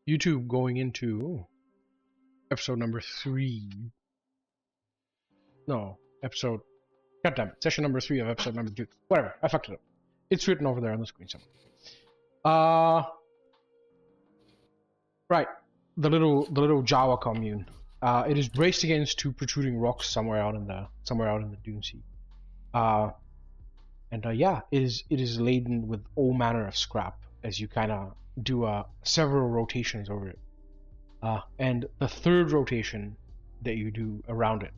YouTube going into episode number 3. No, episode. Goddamn it, session number 3 of episode number 2. Whatever, I fucked it up. It's written over there on the screen somewhere. Right, the little Java commune. It is braced against two protruding rocks somewhere out in the dune sea. Yeah, it is laden with all manner of scrap as you kind of do several rotations over it. And the third rotation that you do around it,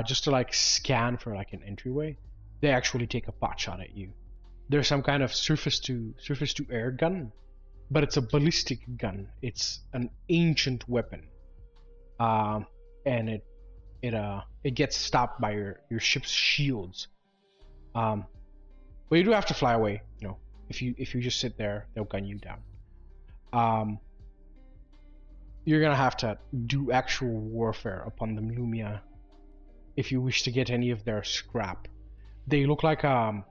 just to like scan for like an entryway, they actually take a pot shot at you. There's some kind of surface to air gun, but it's a ballistic gun. It's an ancient weapon, and it gets stopped by your ship's shields. But you do have to fly away. You know, if you just sit there, they'll gun you down. You're gonna have to do actual warfare upon the Lumiya if you wish to get any of their scrap. They look like an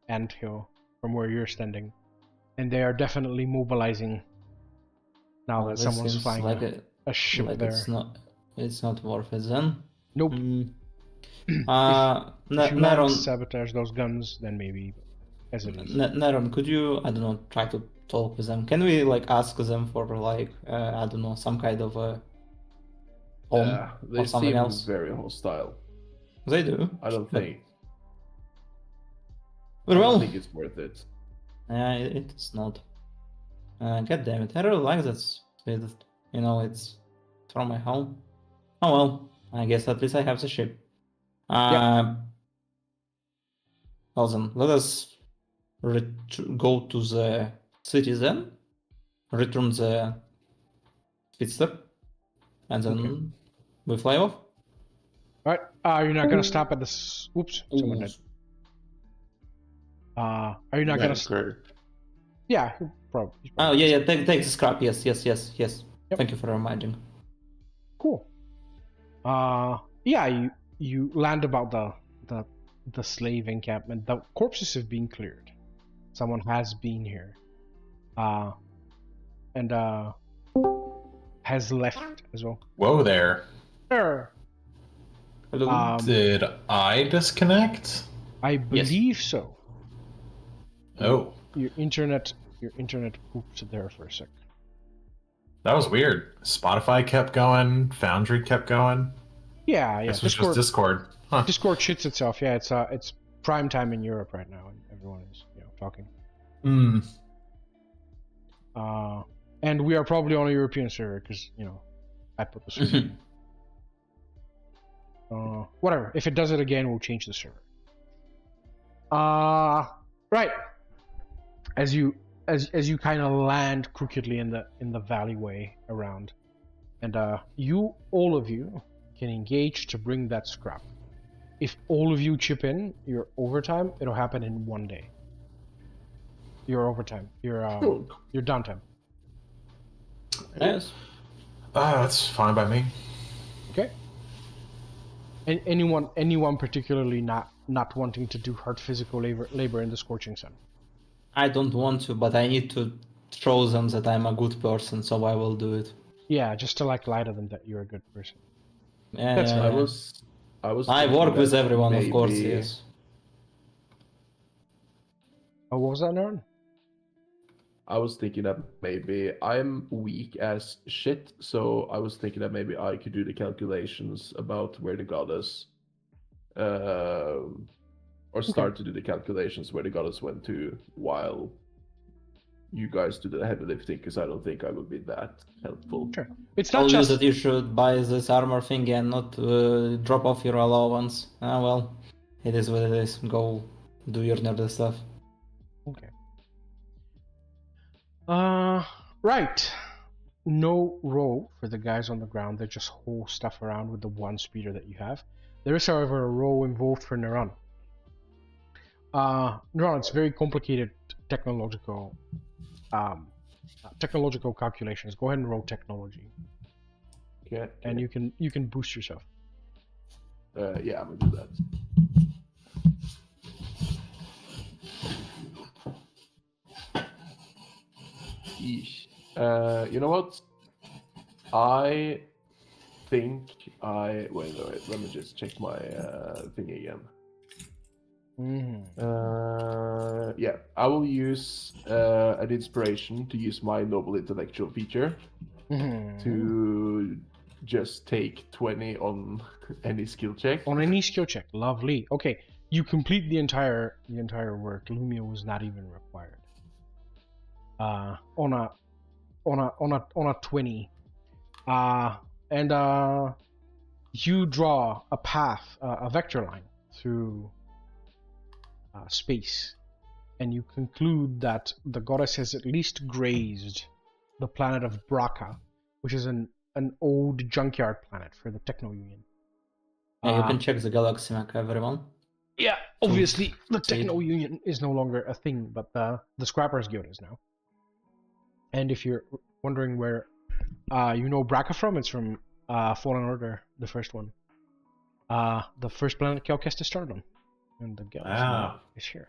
anthill from where you're standing, and they are definitely mobilizing now that someone's flying like a ship like there. It's not worth it then. Nope. If you Neron, sabotage those guns, then maybe. As it is. Neron, could you, I don't know, try to talk with them? Can we like ask them for like I don't know, some kind of a home they or something seem else? very hostile. They do. I don't think. But I well, don't think it's worth it. it's not. God damn it! I really like that. You know, it's from my home. Oh well, I guess at least I have the ship. Well then, let us go to the city then, return the speedster, and then we fly off. Alright, you're not gonna stop at this. Oops, someone did. Are you not gonna? Yeah, probably. Oh yeah, take the scrap. Yes. Yep. Thank you for reminding. Cool. Yeah, you land about the slave encampment. The corpses have been cleared. Someone has been here, and has left as well. Whoa there. Hello. Did I disconnect? I believe so. Oh. Your internet pooped there for a sec. That was weird. Spotify kept going, Foundry kept going. Yeah. This was just Discord. Huh. Discord shits itself. Yeah, it's prime time in Europe right now, and everyone is talking. And we are probably on a European server because I put the server. Whatever. If it does it again, we'll change the server. Right. As you kind of land crookedly in the valleyway around, and all of you can engage to bring that scrap. If all of you chip in your overtime, it'll happen in 1 day. Your overtime, your downtime. Yes. That's fine by me. Okay. And anyone particularly not wanting to do hard physical labor in the scorching sun? I don't want to, but I need to show them that I'm a good person, so I will do it. Yeah, just to lie to them that you're a good person. Yeah, That's yeah, fine. I work with everyone, of course, yes. Oh, what was that, Neron? I was thinking that maybe I'm weak as shit, so I was thinking that maybe I could do the calculations about where the goddess, or start to do the calculations where the goddess went to while you guys do the heavy lifting, because I don't think I would be that helpful. Sure. It's not Told just you that you should buy this armor thing and not drop off your allowance. Ah well, it is what it is. Go do your nerdy stuff. okay. Right. No row for the guys on the ground. They just haul stuff around with the one speeder that you have. There is, however, a row involved for Neron. Neron, it's very complicated technological calculations. Go ahead and roll technology. Okay. And you can boost yourself. Yeah, I'm gonna do that. You know what? I think wait. Let me just check my thing again. Yeah, I will use an inspiration to use my noble intellectual feature to just take 20 on any skill check. On any skill check, lovely. Okay, you complete the entire work. Lumiya was not even required. On a 20, and you draw a path, a vector line through space, and you conclude that the goddess has at least grazed the planet of Bracca, which is an old junkyard planet for the Techno Union. Yeah, you can check the galaxy map, everyone. Yeah, obviously the Techno Union is no longer a thing, but the Scrappers Guild is now. And if you're wondering where you know Bracca from, it's from Fallen Order, the first one. The first planet Cal Kestis started on. And the galaxy is here.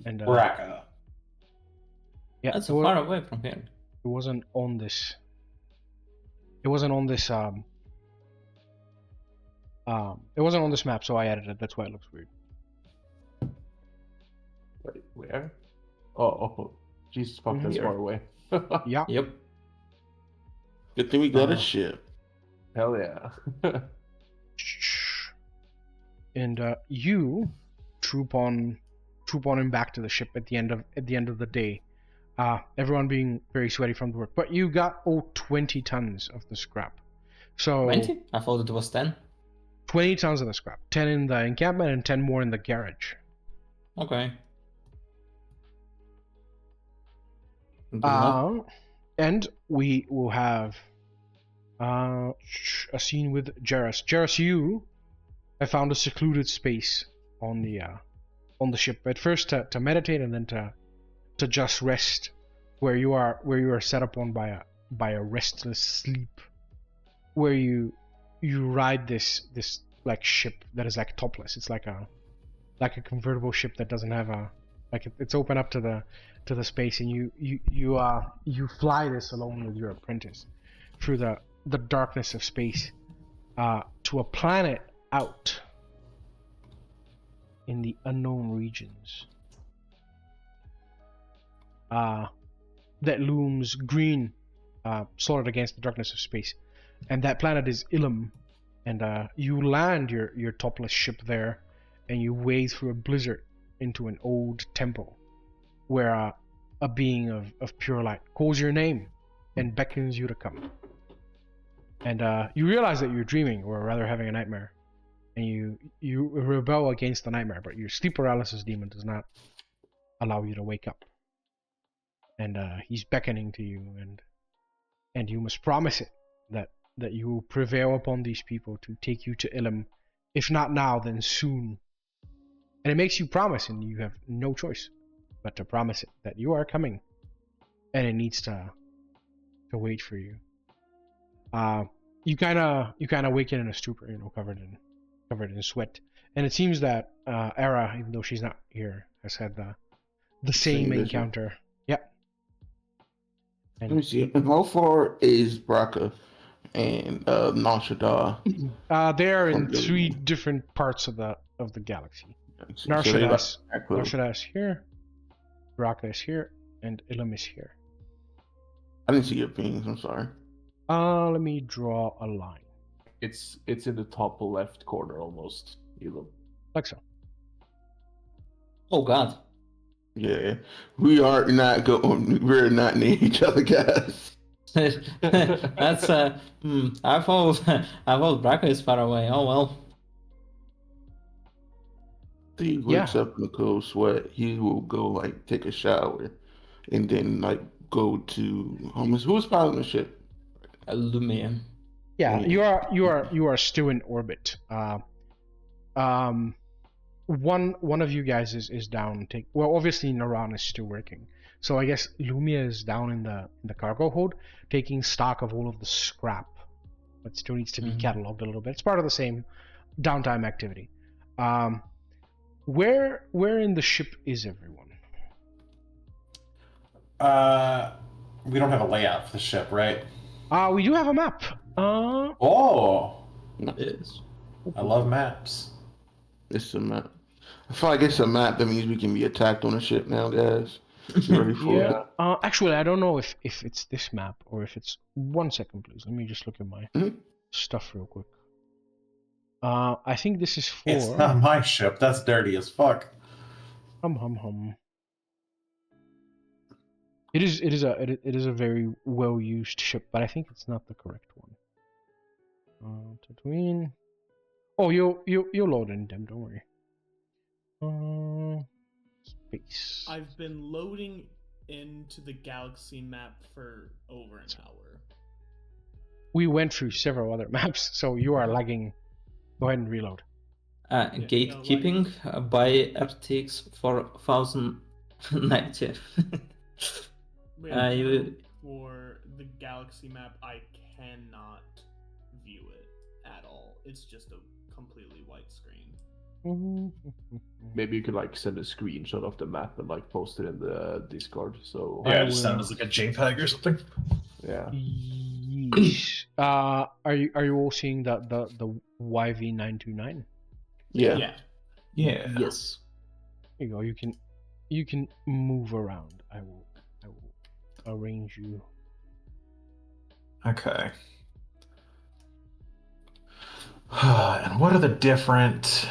And Bracca. Yeah, That's far away from here. It wasn't on this. It wasn't on this. It wasn't on this map, so I added it. That's why it looks weird. Wait, where? Oh, Jesus fuck, that's far away. Yeah. Yep. Good thing we got a ship. Hell yeah. And you troop on him back to the ship at the end of the day. Everyone being very sweaty from the work, but you got 20 tons of the scrap. So 20? I thought it was 10. 20 tons of the scrap. 10 in the encampment and 10 more in the garage. Okay. And we will have a scene with Jarrus. Jarrus, I found a secluded space on the ship. At first to meditate, and then to just rest, where you are set up on by a restless sleep, where you ride this like ship that is like topless. It's like a convertible ship that doesn't have it's open up to the space, and you fly this alone with your apprentice through the darkness of space to a planet out in the unknown regions that looms green solid against the darkness of space, and that planet is Ilum. And you land your topless ship there, and you wade through a blizzard into an old temple where a being of pure light calls your name and beckons you to come. And you realize that you're dreaming, or rather having a nightmare, and you rebel against the nightmare, but your sleep paralysis demon does not allow you to wake up. And he's beckoning to you, and you must promise it that you will prevail upon these people to take you to Ilum, if not now, then soon. And it makes you promise, and you have no choice but to promise it, that you are coming, and it needs to wait for you. You kind of waken in a stupor, covered in sweat, and it seems that Arra, even though she's not here, has had the same encounter. Yep. Let me see. How far is Bracca and Nashada? They're in 3 different parts of the galaxy. Nashada is here, Bracca is here, and Ilum is here. I didn't see your pings. I'm sorry. Let me draw a line. It's in the top left corner almost, Ilum. Like so. Oh God. Yeah, we are not going. We're not near each other, guys. That's I thought Bracca is far away. Oh well. He wakes up in a cold sweat. He will go take a shower, and then go to who's piloting the ship? Lumiya. Yeah, you are still in orbit. One of you guys is down. Obviously Neron is still working, so I guess Lumiya is down in the cargo hold, taking stock of all of the scrap, but still needs to be cataloged a little bit. It's part of the same downtime activity. Where in the ship is everyone? We don't have a layout for the ship, right? We do have a map. Oh, Yes. I love maps. It's a map. I feel like it's a map that means we can be attacked on the ship now, guys. You ready for Yeah. it? Actually, I don't know if it's this map or if it's. 1 second, please. Let me just look at my stuff real quick. I think this is for. It's not my ship. That's dirty as fuck. Hum. It is a very well used ship, but I think it's not the correct one. Tatooine. Oh, you'll load in them. Don't worry. Space. I've been loading into the galaxy map for over an hour. We went through several other maps, so you are lagging. Go ahead and reload. Gatekeeping by RTX 4090. For the galaxy map, I cannot view it at all. It's just a completely white screen. Maybe you could like send a screenshot of the map and like post it in the Discord. So Yeah, just sounds like a JPEG or something. yeah. Yeesh. Are you all seeing the YV929? Yeah. Yeah. Yes. There you go. You can move around. I will arrange you. Okay. And what are the different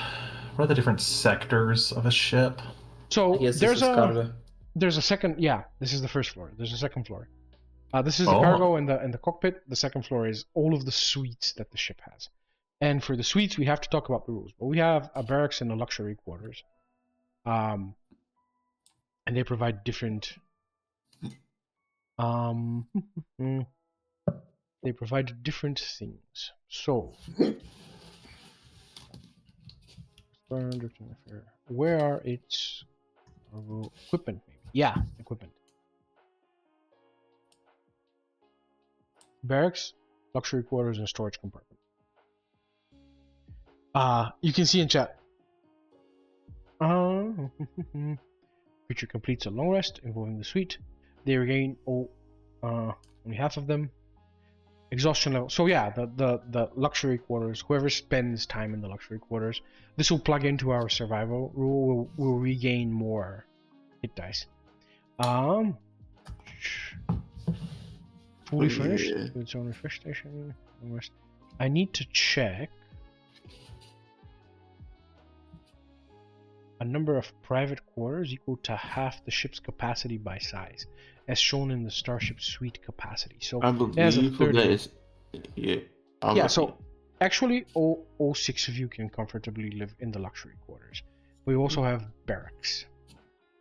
sectors of a ship? So Yes, there's a second. Yeah, this is the first floor. There's a second floor. This is the Oh. cargo and the cockpit. The second floor is all of the suites that the ship has. And for the suites, we have to talk about the rules. But we have a barracks and a luxury quarters. And they provide different. They provide different things. So, where are its equipment? Maybe. Yeah, equipment. Barracks, luxury quarters, and storage compartment. You can see in chat. Creature completes a long rest involving the suite. They regain only half of them. Exhaustion level. So yeah, the luxury quarters. Whoever spends time in the luxury quarters, this will plug into our survival rule. Will regain more hit dice. Fully furnished with its own refresh station. I need to check a number of private quarters equal to half the ship's capacity by size, as shown in the starship suite capacity. So I it has a believe 30. that is. Yeah. Yeah, so actually all 6 of you can comfortably live in the luxury quarters. We also have barracks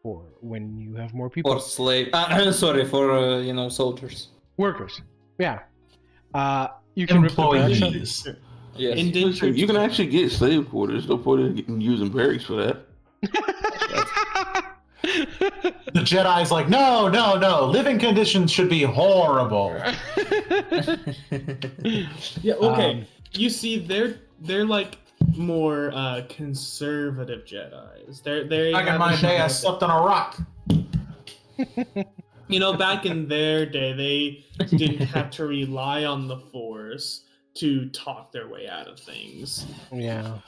for when you have more people. For soldiers. Workers. Yeah. You can rip the barracks up. Employees. Yes. Listen, you can actually get slave quarters. No point in using barracks for that. The Jedi's like, no. Living conditions should be horrible. Yeah, okay. You see, they're like more conservative Jedis. They Back in my day, I slept on a rock. You know, back in their day, they didn't have to rely on the Force to talk their way out of things. Yeah.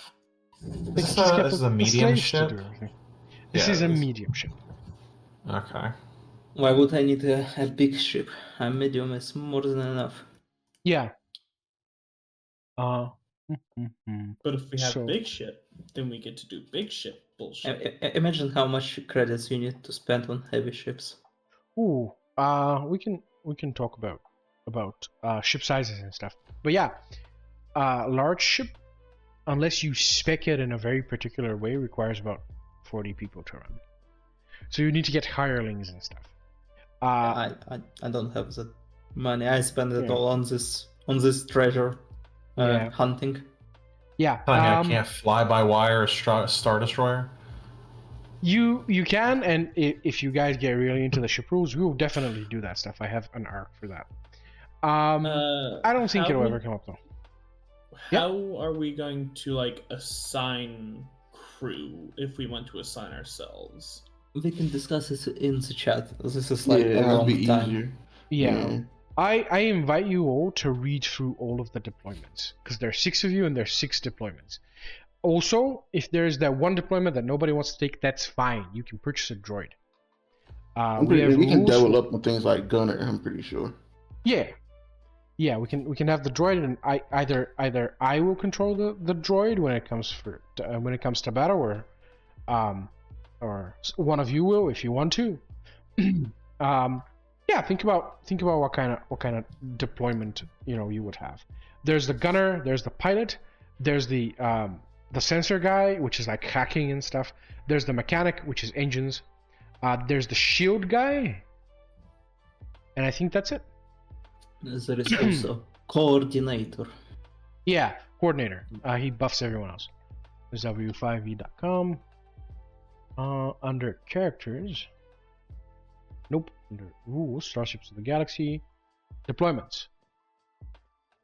This is a medium ship. This Yeah, is a it is. medium ship. Okay. Why would I need a big ship? A medium is more than enough. Yeah. But if we have So- big ship, then we get to do big ship bullshit. Imagine how much credits you need to spend on heavy ships. Ooh. We can talk about ship sizes and stuff. But yeah, large ship, unless you spec it in a very particular way, requires about 40 people to run. So you need to get hirelings and stuff. I don't have that money. I spend it Yeah. all on this treasure Yeah. hunting. Yeah. Telling me I can't fly by wire a Star Destroyer? You can, and if you guys get really into the ship rules, we will definitely do that stuff. I have an arc for that. I don't think it'll ever come up though. How are we going to like assign crew if we want to assign ourselves? We can discuss this in the chat. This is like a that'd long be time. easier. Yeah. I invite you all to read through all of the deployments because there are 6 of you and there's 6 deployments. Also, if there's that one deployment that nobody wants to take, that's fine. You can purchase a droid. We can rules double for- up on things like Gunner. I'm pretty sure. Yeah, we can have the droid, and either I will control the droid when it comes to battle, or one of you will if you want to. Yeah, think about what kind of deployment you would have. There's the gunner, there's the pilot, there's the sensor guy, which is like hacking and stuff. There's the mechanic, which is engines. There's the shield guy, and I think that's it. There is also coordinator. Yeah, coordinator. He buffs everyone else. SW5E.com. Under characters. Nope. Under rules, Starships of the Galaxy. Deployments.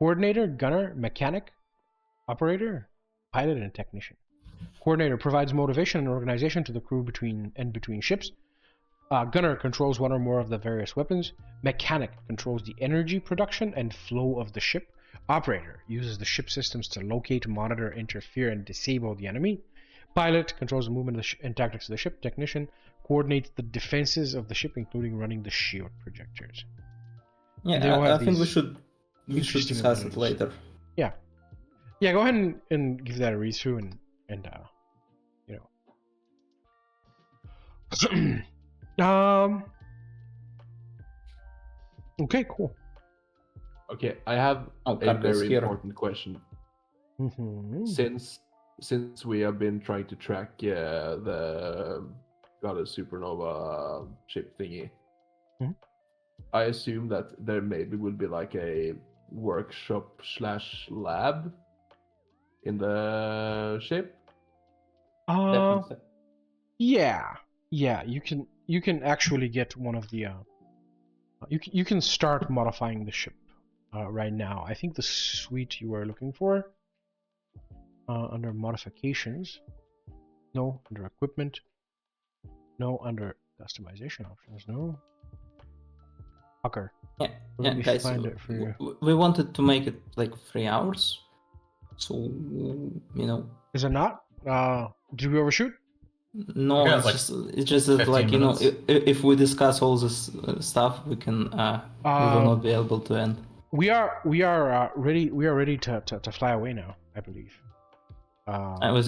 Coordinator, gunner, mechanic, operator, pilot, and technician. Coordinator provides motivation and organization to the crew between ships. Gunner controls one or more of the various weapons. Mechanic controls the energy production and flow of the ship. Operator uses the ship systems to locate, monitor, interfere, and disable the enemy. Pilot controls the movement and tactics of the ship. Technician coordinates the defenses of the ship, including running the shield projectors. Yeah, I think we should interesting discuss it abilities. later. Yeah, go ahead and give that a read through and Okay, cool. Okay, I have a Karka's very here. important question. Mm-hmm. Since we have been trying to track the Goddess Supernova ship thingy, Mhm. I assume that there maybe will be like a workshop / lab in the ship. Definitely. Yeah, you can actually get one of the you can start modifying the ship right now. I think the suite you are looking for under modifications, no, under equipment, no, under customization options, no. Fucker. Yeah, Let me guys, find it for you. we wanted to make it like 3 hours, so Is it not? Did we overshoot? No, Yeah, it's like just that 15 like minutes. if we discuss all this stuff, we can we will not be able to end. We are ready to fly away now, I believe.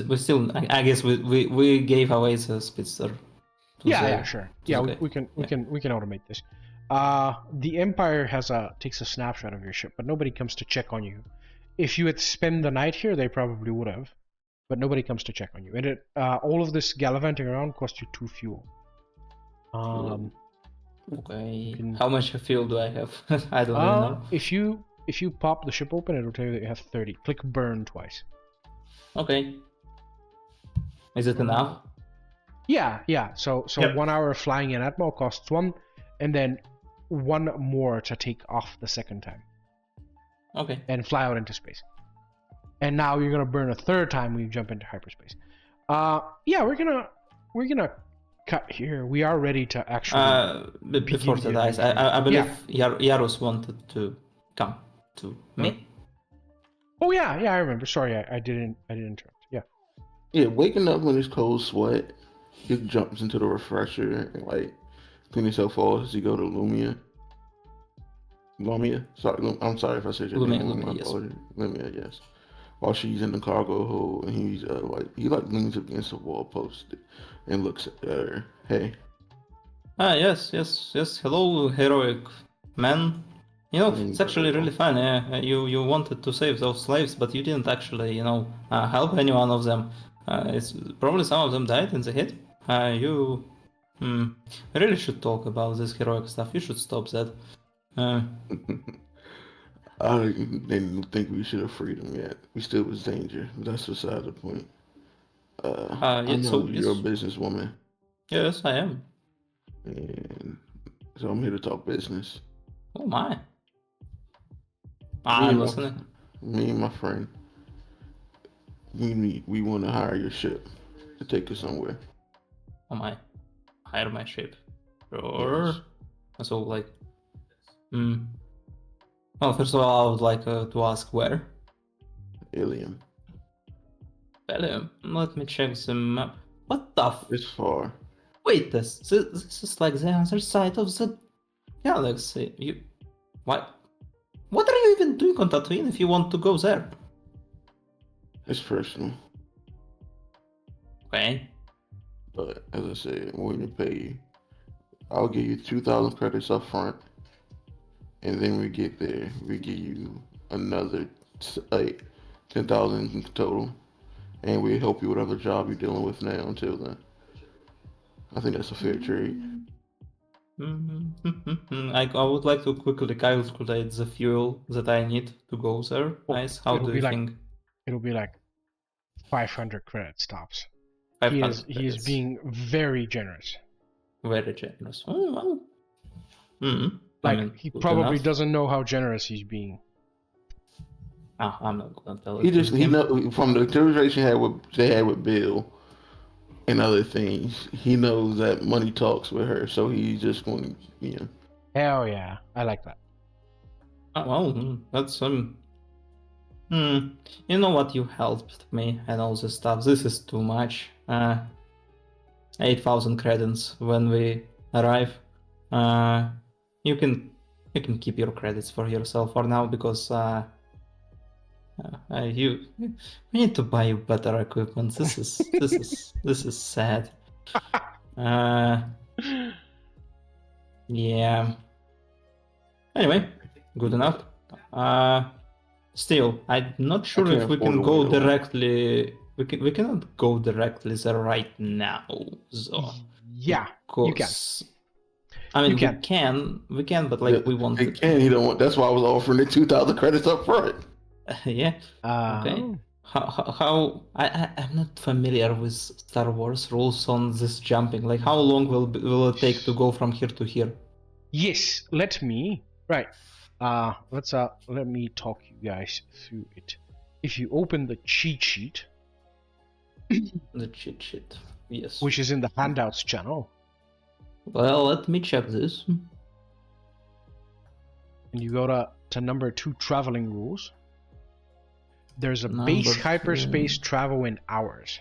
We still I guess we gave away the speedster. to Yeah, the- sure. to Yeah, the guy. we can automate this. The Empire takes a snapshot of your ship, but nobody comes to check on you. If you had spent the night here, they probably would have, but nobody comes to check on you. And all of this gallivanting around costs you 2 fuel. Okay. can- How much fuel do I have? I don't even know. If you pop the ship open, it'll tell you that you have 30. Click burn twice. Okay. Is it enough? Yeah. So Yep. 1 hour of flying in Atmo costs 1, and then 1 more to take off the second time Okay. and fly out into space. And now you're gonna burn a 3rd time when you jump into hyperspace. Yeah, we're gonna cut here. We are ready to actually. Before begin that, the I believe Jarrus wanted to come to me. Oh yeah, I remember. Sorry, I didn't interrupt. Yeah. Yeah, waking up when it's cold sweat, he jumps into the refresher and like clean himself off as you go to Lumiya. Sorry, I'm sorry if I said your name. Lumiya, My yes. apologies. Lumiya, yes. While she's in the cargo hold, and he's he leans against the wall post and looks at her. Hey, Yes. Hello, heroic man. It's actually really fun. You wanted to save those slaves, but you didn't actually, help any one of them. It's probably some of them died in the hit. You really should talk about this heroic stuff. You should stop that. I didn't think we should have freed him yet. We still was danger. That's beside the point. I know so you're a yes. businesswoman, Yes, I am. and so I'm here to talk business. Oh my. Me I'm and my- listening. Me and my friend, we want to hire your ship. to take us somewhere. Hire my ship. Sure. Yes. So like, well, first of all, I would like to ask where. Ilium. Let me check the map. What the? It's far. Wait, this is like the other side of the galaxy. What are you even doing on Tatooine if you want to go there? It's personal. Okay. But as I said, we're going to pay you. I'll give you 2,000 credits up front. And then we get there, we give you another 10,000 total. And we help you with whatever job you're dealing with now until then. I think that's a fair trade. I would like to quickly calculate the fuel that I need to go there. Nice. How do you think? It'll be like 500 credit stops. 500 He is being very generous. Very generous. Oh, well. He probably doesn't know how generous he's being. I'm not gonna tell He know from the conversation they had with Bill and other things. He knows that money talks with her, so he's just going to, Hell yeah, I like that. Well, that's You know what? You helped me and all this stuff. This is too much. 8,000 credits when we arrive. You can keep your credits for yourself for now because we need to buy you better equipment. This is sad. Yeah. Anyway, good enough. Still, I'm not sure if we can go directly. We cannot go directly there right now. So yeah, you can. I mean, we can, but like we want. He can. He don't want. That's why I was offering the 2,000 credits up front. Yeah. Okay. How? I'm not familiar with Star Wars rules on this jumping. Like, how long will it take to go from here to here? Yes. Let me talk you guys through it. If you open the cheat sheet, the cheat sheet, yes, which is in the handouts channel. Well, let me check this. And you go to number 2, traveling rules. There's a base hyperspace travel in hours.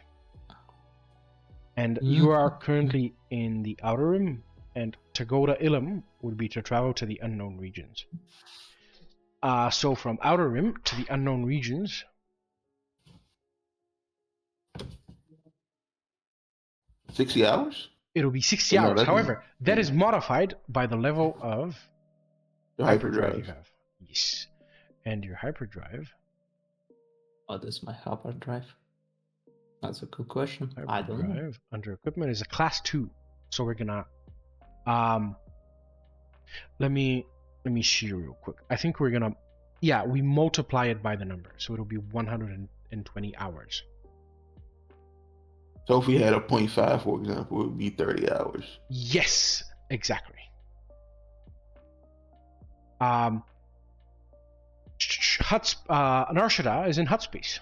And you are currently in the Outer Rim, and to go to Ilum would be to travel to the unknown regions. So from Outer Rim to the unknown regions, $60 hours? It'll be 60 hours. However, that is modified by the level of hyperdrive you have. Yes. And your hyperdrive. What is my hyperdrive? That's a good question. Hyperdrive, I don't know. Under equipment is a class 2. So we're gonna let me see real quick. I think we're gonna we multiply it by the number. So it'll be 120 hours. So if we had a 0.5, for example, it would be 30 hours. Yes, exactly. Narshada is in hut space.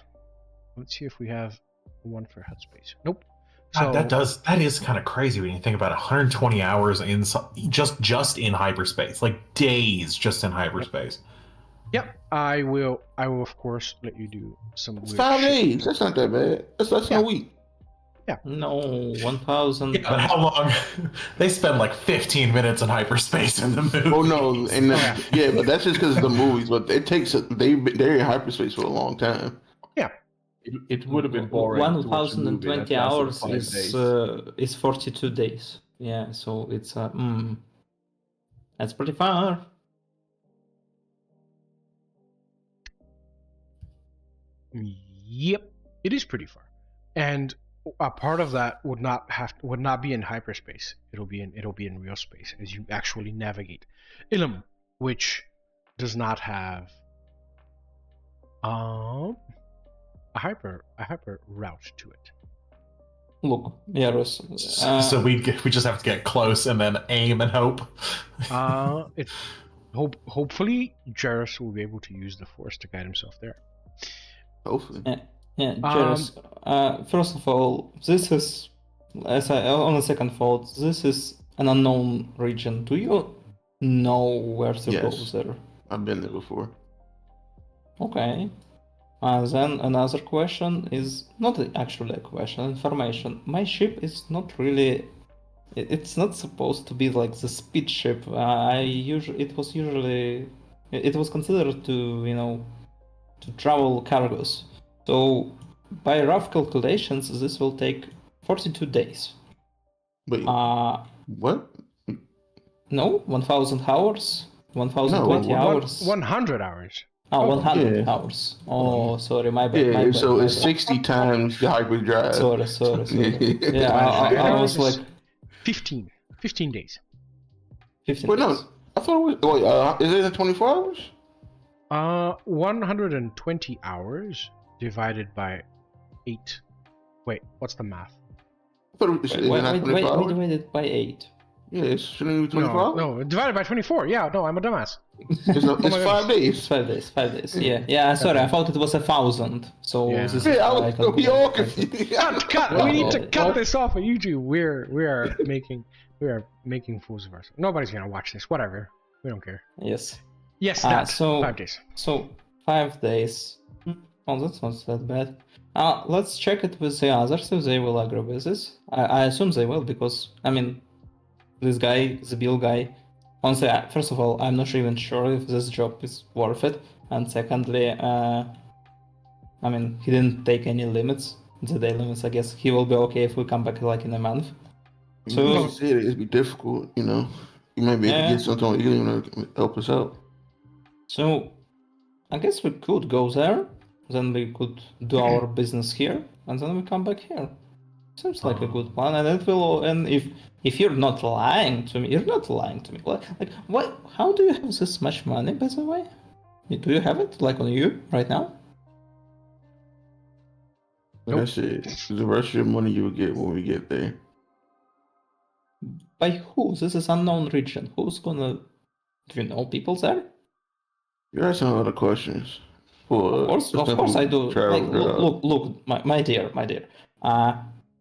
Let's see if we have one for hut space. Nope. So, that is kind of crazy when you think about 120 hours in just in hyperspace, like days just in hyperspace. Yep. I will of course let you do some. It's 5 days. That's not that bad. That's less than a week. Yeah. No, 1,000. Yeah, but how long? They spend like 15 minutes in hyperspace in the movie. Oh no, and but that's just because of the movies. But it takes they're in hyperspace for a long time. Yeah. It would have been boring. 1,020 hours is 42 days. Yeah, so it's that's pretty far. Yep, it is pretty far, and a part of that would not be in hyperspace. It'll be in real space as you actually navigate Ilum, which does not have a hyper route to it. Look, Jarrus. So we just have to get close and then aim and hope. Hopefully Jarrus will be able to use the Force to guide himself there. Hopefully. Yeah, Jarrus. First of all, this is, on a second thought, this is an unknown region. Do you know where to go Yes. there? I've been there before. Okay. Then another question is not actually a question, information. My ship is not really. It's not supposed to be like the speed ship. It was considered to to travel cargoes. So by rough calculations, this will take 42 days. Wait, Uh what? no, 1,000 hours, 1,020 No, hours. 100 hours. Oh, Oh, 100 yeah. hours. Oh, sorry, my bad. Yeah, my bad, so my it's bad. 60 times the hyperdrive. Sorry. Yeah, I was like 15 days. 15 Wait, days. no. I thought it was. Wait, is it in 24 hours? 120 hours divided by 8. Wait, what's the math? I thought is it not 24 hours? Wait, by 8. Yeah, it shouldn't it be 24 hours? No, divided by 24. Yeah, no, I'm a dumbass. It's, my it's goodness. 5 days. It's 5 days. Yeah. Sorry, I thought it was 1,000. So Yeah. this is Yeah, why I we all calculated. confused. Cut! We need to cut What? this off of YouTube. We are making fools of ourselves. Nobody's gonna watch this. Whatever. We don't care. Yes. Yes, that. so 5 days. So 5 days. Oh, that's not that bad. Let's check it with the others if they will agree with this. I assume they will because I mean, this guy, the Bill guy. Honestly, first of all, I'm not even sure if this job is worth it, and secondly, I mean, he didn't take any limits, the day limits. I guess he will be okay if we come back like in a month. So So it'd be difficult, You might be able to get something. You can even help us out. So, I guess we could go there, then we could do our business here, and then we come back here. Seems like a good plan, and it will. And if you're not lying to me, you're not lying to me. Like, what? How do you have this much money, by the way? Do you have it like on you right now? Like I said, the rest of your money you will get when we get there. By who? This is unknown region. Who's gonna? Do you know people there? You're asking a lot of questions. For Of course I do. travel Like, job. look, my dear.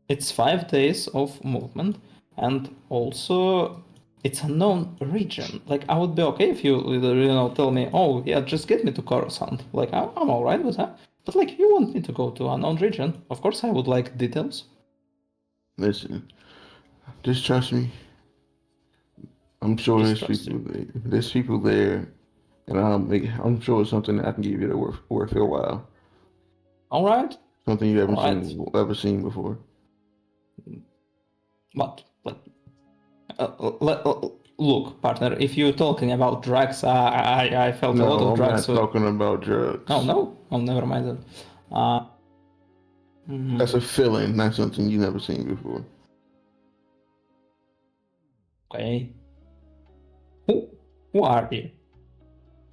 It's 5 days of movement, and also it's a known region. Like, I would be okay if you tell me, oh yeah, just get me to Coruscant. Like, I'm alright with that. But like, you want me to go to unknown region? Of course, I would like details. Listen, just trust me. I'm sure Just there's people there, and I'm sure it's something that I can give you that worth your while. All right. Something you haven't Alright. ever seen before. But look, partner, if you're talking about drugs, I felt a lot of I'm drugs. not talking about drugs. Oh, never mind that. That's a feeling, not something you never seen before. Okay. Who are you?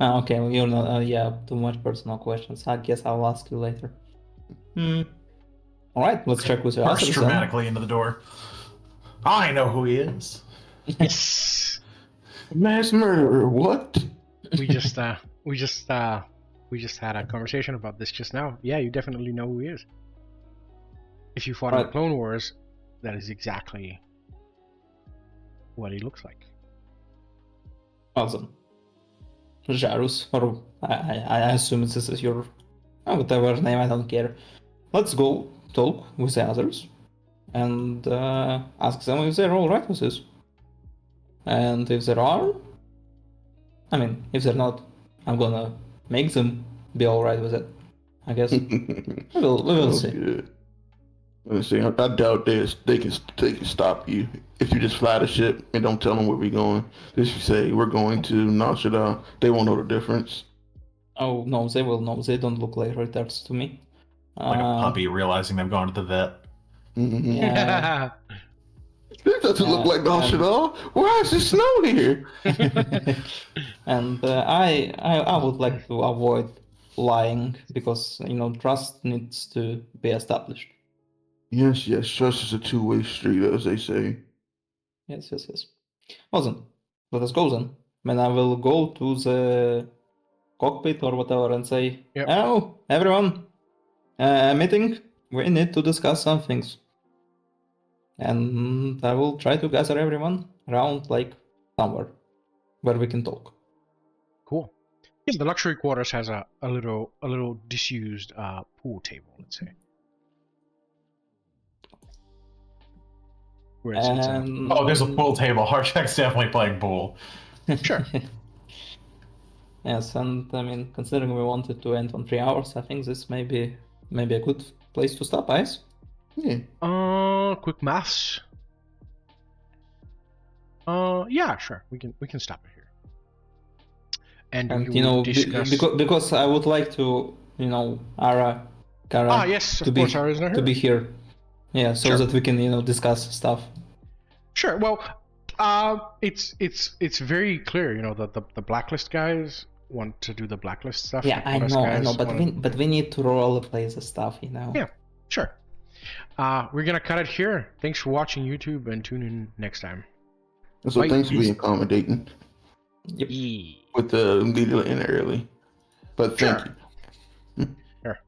Okay, well, you're not. Yeah, too much personal questions. I guess I'll ask you later. All right, let's check with your Burst answers. dramatically into the door. I know who he is. Yes. Mass murderer, what? we just had a conversation about this just now. Yeah, you definitely know who he is. If you fought in the Right. Clone Wars, that is exactly what he looks like. Awesome. Jarrus, or I assume this is your whatever name. I don't care. Let's go talk with the others and ask them if they're all right with this. And if there are, I mean, if they're not, I'm gonna make them be all right with it. I guess we will see. Good. Let's see. I doubt they can stop you if you just fly the ship and don't tell them where we're going. Just say we're going to Nashada. They won't know the difference. Oh no, they will know. They don't look like retards to me. Like a puppy realizing they've gone to the vet. Mm-hmm. Yeah. This doesn't look like Nashada. Why is there snow here? And I would like to avoid lying because trust needs to be established. Yes. Trust is a two-way street, as they say. Yes. Awesome. Let us go then. And I will go to the cockpit or whatever and say, Yep. "Oh, everyone, meeting. We need to discuss some things. And I will try to gather everyone around, like, somewhere where we can talk. Cool. Yeah, the luxury quarters has a little disused pool table, let's say. Where it's Oh, there's a pool table. Harjacc's definitely playing pool. Sure. Yes, and I mean, considering we wanted to end on 3 hours, I think this may be a good place to stop, Ice. Yeah. Quick maths. Yeah, sure. We can stop it here. And we you know, will discuss. because I would like to, Arra, Kara, Yes, of to course, be Arra's not to here. be here. Yeah, so Sure. that we can, discuss stuff. Sure. Well, it's very clear, that the blacklist guys want to do the blacklist stuff. Yeah, the I Goddess know, guys but wanna- we need to role play the stuff, Yeah, sure. We're gonna cut it here. Thanks for watching YouTube, and tune in next time. So Bye. thanks for being accommodating Yep. Yeah. with the leader in early. But thank Sure. you. Sure.